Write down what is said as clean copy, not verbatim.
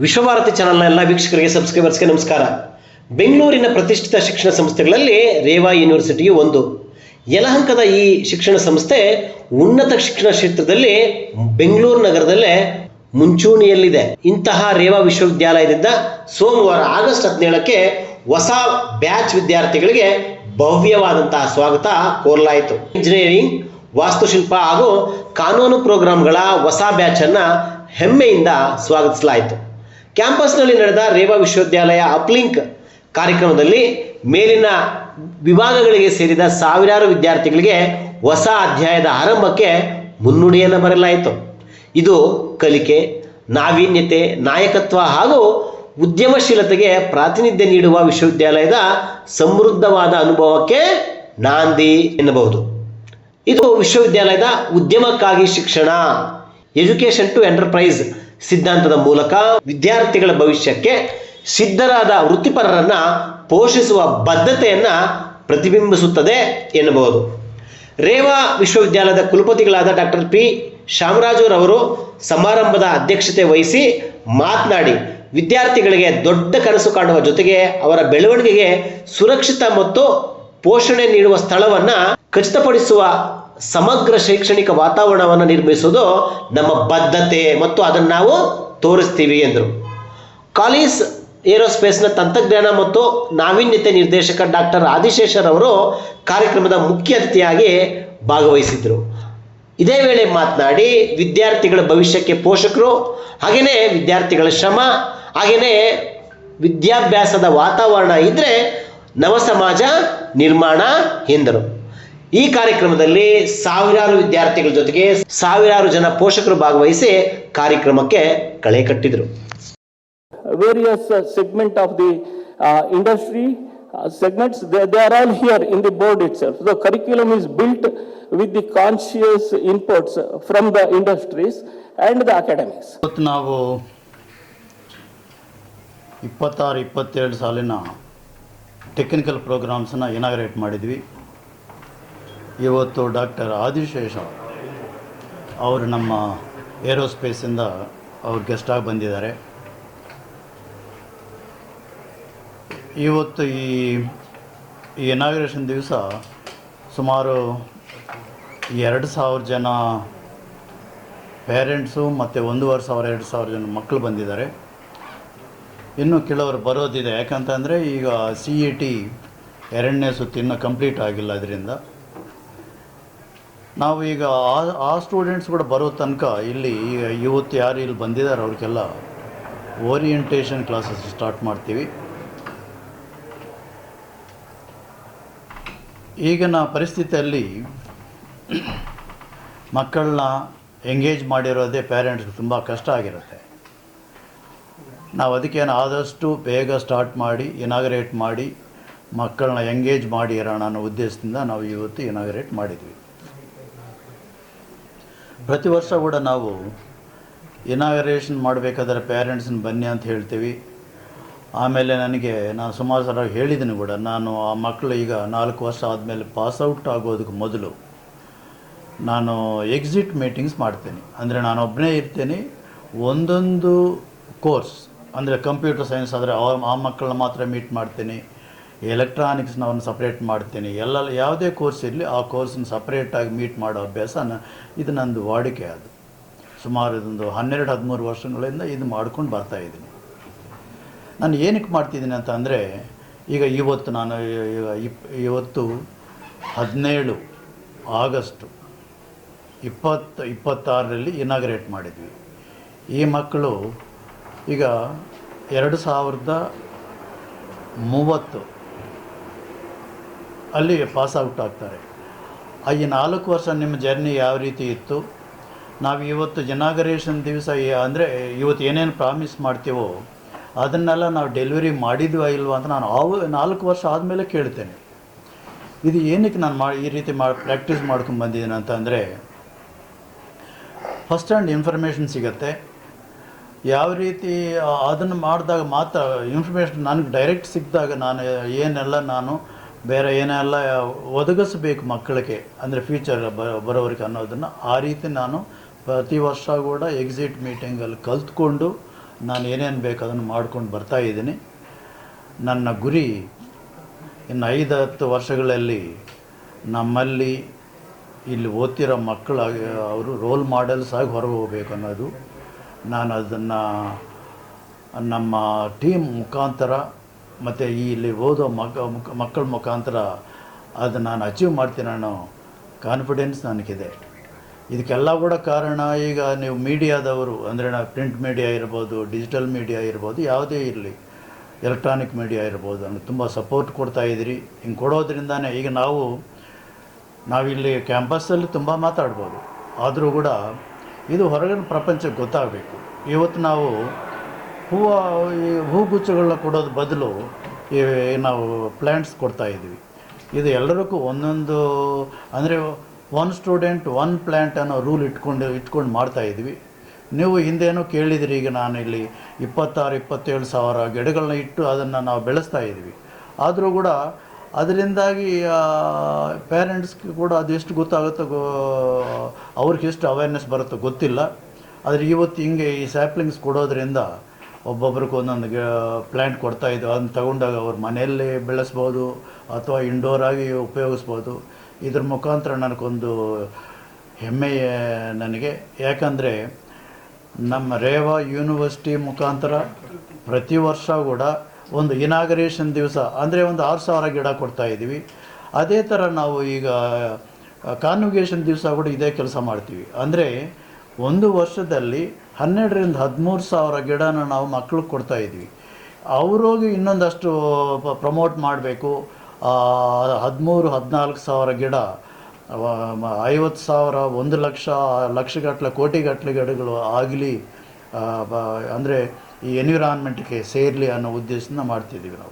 ವಿಶ್ವಭಾರತಿ ಚಾನೆಲ್ನ ಎಲ್ಲ ವೀಕ್ಷಕರಿಗೆ ಸಬ್ಸ್ಕ್ರೈಬರ್ಸ್ಗೆ ನಮಸ್ಕಾರ. ಬೆಂಗಳೂರಿನ ಪ್ರತಿಷ್ಠಿತ ಶಿಕ್ಷಣ ಸಂಸ್ಥೆಗಳಲ್ಲಿ ರೇವಾ ಯೂನಿವರ್ಸಿಟಿಯು ಒಂದು. ಯಲಹಂಕದ ಈ ಶಿಕ್ಷಣ ಸಂಸ್ಥೆ ಉನ್ನತ ಶಿಕ್ಷಣ ಕ್ಷೇತ್ರದಲ್ಲಿ ಬೆಂಗಳೂರು ನಗರದಲ್ಲೇ ಮುಂಚೂಣಿಯಲ್ಲಿದೆ. ಇಂತಹ ರೇವಾ ವಿಶ್ವವಿದ್ಯಾಲಯದಿಂದ ಸೋಮವಾರ ಆಗಸ್ಟ್ 17ಕ್ಕೆ ಹೊಸ ಬ್ಯಾಚ್ ವಿದ್ಯಾರ್ಥಿಗಳಿಗೆ ಭವ್ಯವಾದಂತಹ ಸ್ವಾಗತ ಕೋರಲಾಯಿತು. ಇಂಜಿನಿಯರಿಂಗ್, ವಾಸ್ತುಶಿಲ್ಪ ಹಾಗೂ ಕಾನೂನು ಪ್ರೋಗ್ರಾಂಗಳ ಹೊಸ ಬ್ಯಾಚ್ ಅನ್ನು ಹೆಮ್ಮೆಯಿಂದ ಸ್ವಾಗತಿಸಲಾಯಿತು. ಕ್ಯಾಂಪಸ್ನಲ್ಲಿ ನಡೆದ ರೇವಾ ವಿಶ್ವವಿದ್ಯಾಲಯ ಅಪ್ಲಿಂಕ್ ಕಾರ್ಯಕ್ರಮದಲ್ಲಿ ಮೇಲಿನ ವಿಭಾಗಗಳಿಗೆ ಸೇರಿದ ಸಾವಿರಾರು ವಿದ್ಯಾರ್ಥಿಗಳಿಗೆ ಹೊಸ ಅಧ್ಯಾಯದ ಆರಂಭಕ್ಕೆ ಮುನ್ನುಡಿಯನ್ನು ಬರೆಯಲಾಯಿತು. ಇದು ಕಲಿಕೆ, ನಾವೀನ್ಯತೆ, ನಾಯಕತ್ವ ಹಾಗೂ ಉದ್ಯಮಶೀಲತೆಗೆ ಪ್ರಾತಿನಿಧ್ಯ ನೀಡುವ ವಿಶ್ವವಿದ್ಯಾಲಯದ ಸಮೃದ್ಧವಾದ ಅನುಭವಕ್ಕೆ ನಾಂದಿ ಎನ್ನಬಹುದು. ಇದು ವಿಶ್ವವಿದ್ಯಾಲಯದ ಉದ್ಯಮಕ್ಕಾಗಿ ಶಿಕ್ಷಣ, ಎಜುಕೇಷನ್ ಟು ಎಂಟರ್ಪ್ರೈಸ್ ಸಿದ್ಧಾಂತದ ಮೂಲಕ ವಿದ್ಯಾರ್ಥಿಗಳ ಭವಿಷ್ಯಕ್ಕೆ ಸಿದ್ಧರಾದ ವೃತ್ತಿಪರರನ್ನ ಪೋಷಿಸುವ ಬದ್ಧತೆಯನ್ನು ಪ್ರತಿಬಿಂಬಿಸುತ್ತದೆ ಎನ್ನಬಹುದು. ರೇವಾ ವಿಶ್ವವಿದ್ಯಾಲಯದ ಕುಲಪತಿಗಳಾದ ಡಾಕ್ಟರ್ ಪಿ ಶಾಮರಾಜುರವರು ಸಮಾರಂಭದ ಅಧ್ಯಕ್ಷತೆ ವಹಿಸಿ ಮಾತನಾಡಿ, ವಿದ್ಯಾರ್ಥಿಗಳಿಗೆ ದೊಡ್ಡ ಕನಸು ಕಾಣುವ ಜೊತೆಗೆ ಅವರ ಬೆಳವಣಿಗೆಗೆ ಸುರಕ್ಷಿತ ಮತ್ತು ಪೋಷಣೆ ನೀಡುವ ಸ್ಥಳವನ್ನು ಖಚಿತಪಡಿಸುವ ಸಮಗ್ರ ಶೈಕ್ಷಣಿಕ ವಾತಾವರಣವನ್ನು ನಿರ್ಮಿಸುವುದು ನಮ್ಮ ಬದ್ಧತೆ ಮತ್ತು ಅದನ್ನು ನಾವು ತೋರಿಸ್ತೀವಿ ಎಂದರು. ಕಾಲಿಸ್ ಏರೋಸ್ಪೇಸ್ನ ತಂತ್ರಜ್ಞಾನ ಮತ್ತು ನಾವೀನ್ಯತೆ ನಿರ್ದೇಶಕ ಡಾಕ್ಟರ್ ಆದಿಶೇಷರ್ ಅವರು ಕಾರ್ಯಕ್ರಮದ ಮುಖ್ಯ ಅತಿಥಿಯಾಗಿ ಭಾಗವಹಿಸಿದರು. ಇದೇ ವೇಳೆ ಮಾತನಾಡಿ, ವಿದ್ಯಾರ್ಥಿಗಳ ಭವಿಷ್ಯಕ್ಕೆ ಪೋಷಕರು, ಹಾಗೆಯೇ ವಿದ್ಯಾರ್ಥಿಗಳ ಶ್ರಮ, ಹಾಗೆಯೇ ವಿದ್ಯಾಭ್ಯಾಸದ ವಾತಾವರಣ ಇದ್ದರೆ ನವ ಸಮಾಜ ನಿರ್ಮಾಣ ಎಂದರು. ಈ ಕಾರ್ಯಕ್ರಮದಲ್ಲಿ ಸಾವಿರಾರು ವಿದ್ಯಾರ್ಥಿಗಳ ಜೊತೆಗೆ ಸಾವಿರಾರು ಜನ ಪೋಷಕರು ಭಾಗವಹಿಸಿ ಕಾರ್ಯಕ್ರಮಕ್ಕೆ ಕಳೆ ಕಟ್ಟಿದರು. Various segment of the industry segments, they are all here in the board itself. The curriculum is built with the conscious inputs from the industries and the academics. ನಾವು 26-27 ಸಾಲಿನ ಟೆಕ್ನಿಕಲ್ ಪ್ರೋಗ್ರಾಮ್ಸನ್ನು ಇನಾಗ್ರೇಟ್ ಮಾಡಿದ್ವಿ. ಇವತ್ತು ಡಾಕ್ಟರ್ ಆದಿಶೇಷ ಅವರು ನಮ್ಮ ಏರೋಸ್ಪೇಸಿಂದ ಅವ್ರು ಗೆಸ್ಟಾಗಿ ಬಂದಿದ್ದಾರೆ. ಇವತ್ತು ಈ ಇನಾಗ್ರೇಷನ್ ದಿವಸ ಸುಮಾರು 2,000 ಜನ ಪೇರೆಂಟ್ಸು ಮತ್ತು 1,500-2,000 ಜನ ಮಕ್ಕಳು ಬಂದಿದ್ದಾರೆ. ಇನ್ನೂ ಕೆಲವರು ಬರೋದಿದೆ, ಯಾಕಂತಂದರೆ ಈಗ CET 2ನೇ ಸುತ್ತು ಇನ್ನೂ ಕಂಪ್ಲೀಟ್ ಆಗಿಲ್ಲ. ಅದರಿಂದ ನಾವು ಈಗ ಆ ಸ್ಟೂಡೆಂಟ್ಸ್ ಕೂಡ ಬರೋ ತನಕ ಇಲ್ಲಿ ಇವತ್ತು ಯಾರು ಇಲ್ಲಿ ಬಂದಿದ್ದಾರೆ ಅವ್ರಿಗೆಲ್ಲ ಓರಿಯೆಂಟೇಷನ್ ಕ್ಲಾಸಸ್ ಸ್ಟಾರ್ಟ್ ಮಾಡ್ತೀವಿ. ಈಗಿನ ಪರಿಸ್ಥಿತಿಯಲ್ಲಿ ಮಕ್ಕಳನ್ನ ಎಂಗೇಜ್ ಮಾಡಿರೋದೇ ಪೇರೆಂಟ್ಸ್ಗೆ ತುಂಬ ಕಷ್ಟ ಆಗಿರುತ್ತೆ. ನಾವು ಅದಕ್ಕೇನು ಆದಷ್ಟು ಬೇಗ ಸ್ಟಾರ್ಟ್ ಮಾಡಿ ಇನಾಗ್ರೇಟ್ ಮಾಡಿ ಮಕ್ಕಳನ್ನ ಎಂಗೇಜ್ ಮಾಡಿ ಇರೋಣ ಅನ್ನೋ ಉದ್ದೇಶದಿಂದ ನಾವು ಇವತ್ತು ಇನಾಗ್ರೇಟ್ ಮಾಡಿದ್ವಿ. ಪ್ರತಿ ವರ್ಷ ಕೂಡ ನಾವು ಇನಾಗ್ರೇಷನ್ ಮಾಡಬೇಕಾದ್ರೆ ಪೇರೆಂಟ್ಸನ್ನ ಬನ್ನಿ ಅಂತ ಹೇಳ್ತೀವಿ. ಆಮೇಲೆ ನಾನು ಸುಮಾರು ಸಲ ಹೇಳಿದ್ದೀನಿ ಕೂಡ, ನಾನು ಆ ಮಕ್ಕಳು ಈಗ 4 ವರ್ಷ ಆದಮೇಲೆ ಪಾಸ್ಔಟ್ ಆಗೋದಕ್ಕೆ ಮೊದಲು ನಾನು ಎಕ್ಸಿಟ್ ಮೀಟಿಂಗ್ಸ್ ಮಾಡ್ತೀನಿ. ಅಂದರೆ ನಾನು ಒಬ್ಬನೇ ಇರ್ತೀನಿ. ಒಂದೊಂದು ಕೋರ್ಸ್ ಅಂದರೆ ಕಂಪ್ಯೂಟರ್ ಸೈನ್ಸ್ ಆದರೆ ಆ ಮಕ್ಕಳನ್ನ ಮಾತ್ರ ಮೀಟ್ ಮಾಡ್ತೀನಿ. ಎಲೆಕ್ಟ್ರಾನಿಕ್ಸ್ನವ್ರನ್ನ ಸಪ್ರೇಟ್ ಮಾಡ್ತೀನಿ. ಯಾವುದೇ ಕೋರ್ಸ್ ಇರಲಿ ಆ ಕೋರ್ಸನ್ನ ಸಪ್ರೇಟಾಗಿ ಮೀಟ್ ಮಾಡೋ ಅಭ್ಯಾಸ ಇದು ನಂದು ವಾಡಿಕೆ. ಅದು ಸುಮಾರು ಇದೊಂದು 12-13 ವರ್ಷಗಳಿಂದ ಇದು ಮಾಡ್ಕೊಂಡು ಬರ್ತಾಯಿದ್ದೀನಿ. ನಾನು ಏನಕ್ಕೆ ಮಾಡ್ತಿದ್ದೀನಿ ಅಂತ ಅಂದರೆ, ಈಗ ಇವತ್ತು 17 ಆಗಸ್ಟ್ 2026ರಲ್ಲಿ ಇನಾಗ್ರೇಟ್ ಮಾಡಿದ್ವಿ. ಈ ಮಕ್ಕಳು ಈಗ 2030 ಅಲ್ಲಿ ಪಾಸ್ಔಟ್ ಆಗ್ತಾರೆ. ಈ 4 ವರ್ಷ ನಿಮ್ಮ ಜರ್ನಿ ಯಾವ ರೀತಿ ಇತ್ತು, ನಾವು ಇವತ್ತು ಇನಾಗ್ರೇಷನ್ ದಿವಸ ಅಂದರೆ ಇವತ್ತು ಏನೇನು ಪ್ರಾಮಿಸ್ ಮಾಡ್ತೀವೋ ಅದನ್ನೆಲ್ಲ ನಾವು ಡೆಲಿವರಿ ಮಾಡಿದ್ವಾ ಇಲ್ವಾ ಅಂತ ನಾನು 4 ವರ್ಷ ಆದಮೇಲೆ ಕೇಳ್ತೇನೆ. ಇದು ಏನಕ್ಕೆ ನಾನು ಈ ರೀತಿ ಪ್ರಾಕ್ಟೀಸ್ ಮಾಡ್ಕೊಂಡು ಬಂದಿದ್ದೀನಿ ಅಂತ ಅಂದರೆ, ಫಸ್ಟ್ ಹ್ಯಾಂಡ್ ಇನ್ಫಾರ್ಮೇಷನ್ ಸಿಗುತ್ತೆ. ಯಾವ ರೀತಿ ಅದನ್ನು ಮಾಡಿದಾಗ ಮಾತ್ರ ಇನ್ಫಾರ್ಮೇಷನ್ ನನಗೆ ಡೈರೆಕ್ಟ್ ಸಿಕ್ಕಿದಾಗ ನಾನು ಬೇರೆ ಏನೆಲ್ಲ ಒದಗಿಸ್ಬೇಕು ಮಕ್ಕಳಿಗೆ, ಅಂದರೆ ಫ್ಯೂಚರ್ ಬರೋರಿಗೆ ಅನ್ನೋದನ್ನು ಆ ರೀತಿ ನಾನು ಪ್ರತಿ ವರ್ಷ ಕೂಡ ಎಕ್ಸಿಟ್ ಮೀಟಿಂಗಲ್ಲಿ ಕಲ್ತ್ಕೊಂಡು ನಾನು ಏನೇನು ಬೇಕು ಅದನ್ನು ಮಾಡ್ಕೊಂಡು ಬರ್ತಾಯಿದ್ದೀನಿ. ನನ್ನ ಗುರಿ ಇನ್ನು 5-10 ವರ್ಷಗಳಲ್ಲಿ ನಮ್ಮಲ್ಲಿ ಇಲ್ಲಿ ಓದ್ತಿರೋ ಮಕ್ಕಳು ಅವರು ರೋಲ್ ಮಾಡೆಲ್ಸ್ ಆಗಿ ಹೊರಗೆ ಹೋಗ್ಬೇಕು ಅನ್ನೋದು. ನಾನು ಅದನ್ನು ನಮ್ಮ ಟೀಮ್ ಮುಖಾಂತರ ಮತ್ತು ಇಲ್ಲಿ ಓದೋ ಮಕ್ಕಳ ಮುಖಾಂತರ ಅದು ನಾನು ಅಚೀವ್ ಮಾಡ್ತೀನಿ ಅನ್ನೋ ಕಾನ್ಫಿಡೆನ್ಸ್ ನನಗಿದೆ. ಇದಕ್ಕೆಲ್ಲ ಕೂಡ ಕಾರಣ ಈಗ ನೀವು ಮೀಡಿಯಾದವರು ಅಂದರೆ ನಾವು ಪ್ರಿಂಟ್ ಮೀಡಿಯಾ ಇರ್ಬೋದು, ಡಿಜಿಟಲ್ ಮೀಡಿಯಾ ಇರ್ಬೋದು, ಯಾವುದೇ ಇರಲಿ, ಎಲೆಕ್ಟ್ರಾನಿಕ್ ಮೀಡಿಯಾ ಇರ್ಬೋದು, ಅನ್ನೋ ತುಂಬ ಸಪೋರ್ಟ್ ಕೊಡ್ತಾಯಿದ್ದೀರಿ. ಹಿಂಗೆ ಕೊಡೋದ್ರಿಂದನೇ ಈಗ ನಾವಿಲ್ಲಿ ಕ್ಯಾಂಪಸ್ಸಲ್ಲಿ ತುಂಬ ಮಾತಾಡ್ಬೋದು, ಆದರೂ ಕೂಡ ಇದು ಹೊರಗಿನ ಪ್ರಪಂಚಕ್ಕೆ ಗೊತ್ತಾಗಬೇಕು. ಇವತ್ತು ನಾವು ಹೂಗುಚ್ಚಗಳನ್ನ ಕೊಡೋದು ಬದಲು ನಾವು ಪ್ಲ್ಯಾಂಟ್ಸ್ ಕೊಡ್ತಾಯಿದ್ವಿ. ಇದು ಎಲ್ಲರಿಗೂ ಒಂದೊಂದು ಅಂದರೆ 1 ಸ್ಟೂಡೆಂಟ್ 1 ಪ್ಲ್ಯಾಂಟ್ ಅನ್ನೋ ರೂಲ್ ಇಟ್ಕೊಂಡು ಮಾಡ್ತಾಯಿದ್ವಿ. ನೀವು ಹಿಂದೇನೋ ಕೇಳಿದಿರಿ, ಈಗ ನಾನು ಇಲ್ಲಿ 26-27 ಸಾವಿರ ಗಿಡಗಳನ್ನ ಇಟ್ಟು ಅದನ್ನು ನಾವು ಬೆಳೆಸ್ತಾ ಇದ್ವಿ. ಆದರೂ ಕೂಡ ಅದರಿಂದಾಗಿ ಪೇರೆಂಟ್ಸ್ಗೆ ಕೂಡ ಅದೆಷ್ಟು ಗೊತ್ತಾಗುತ್ತೋ ಅವ್ರಿಗೆ ಎಷ್ಟು ಅವೇರ್ನೆಸ್ ಬರುತ್ತೋ ಗೊತ್ತಿಲ್ಲ. ಆದರೆ ಇವತ್ತು ಹಿಂಗೆ ಈ ಸ್ಯಾಪ್ಲಿಂಗ್ಸ್ ಕೊಡೋದ್ರಿಂದ ಒಬ್ಬೊಬ್ರಿಗೆ ಒಂದೊಂದು ಪ್ಲ್ಯಾಂಟ್ ಕೊಡ್ತಾಯಿದ್ದು, ಅದನ್ನು ತಗೊಂಡಾಗ ಅವ್ರ ಮನೆಯಲ್ಲೇ ಬೆಳೆಸ್ಬೋದು ಅಥವಾ ಇಂಡೋರ್ ಆಗಿ ಉಪಯೋಗಿಸ್ಬೋದು. ಇದ್ರ ಮುಖಾಂತರ ನನಗೊಂದು ಹೆಮ್ಮೆ ನನಗೆ. ಯಾಕಂದರೆ ನಮ್ಮ ರೇವಾ ಯೂನಿವರ್ಸಿಟಿ ಮುಖಾಂತರ ಪ್ರತಿ ವರ್ಷ ಕೂಡ ಒಂದು ಇನಾಗರೇಷನ್ ದಿವಸ ಅಂದರೆ ಒಂದು 6,000 ಗಿಡ ಕೊಡ್ತಾಯಿದ್ದೀವಿ. ಅದೇ ಥರ ನಾವು ಈಗ ಕಾನ್ವಿಗೇಷನ್ ದಿವಸ ಕೂಡ ಇದೇ ಕೆಲಸ ಮಾಡ್ತೀವಿ. ಅಂದರೆ ಒಂದು ವರ್ಷದಲ್ಲಿ 12,000-13,000 ಗಿಡನ ನಾವು ಮಕ್ಳಿಗೆ ಕೊಡ್ತಾಯಿದ್ವಿ. ಅವ್ರಿಗೆ ಇನ್ನೊಂದಷ್ಟು ಪ್ರಮೋಟ್ ಮಾಡಬೇಕು. 13-14 ಸಾವಿರ ಗಿಡ, 50,000, 1 ಲಕ್ಷ, ಲಕ್ಷಗಟ್ಟಲೆ, ಕೋಟಿಗಟ್ಟಲೆ ಗಿಡಗಳು ಆಗಲಿ, ಅಂದರೆ ಈ ಎನ್ವಿರಾನ್ಮೆಂಟ್ಗೆ ಸೇರಲಿ ಅನ್ನೋ ಉದ್ದೇಶದಿಂದ ಮಾಡ್ತಿದ್ದೀವಿ ನಾವು.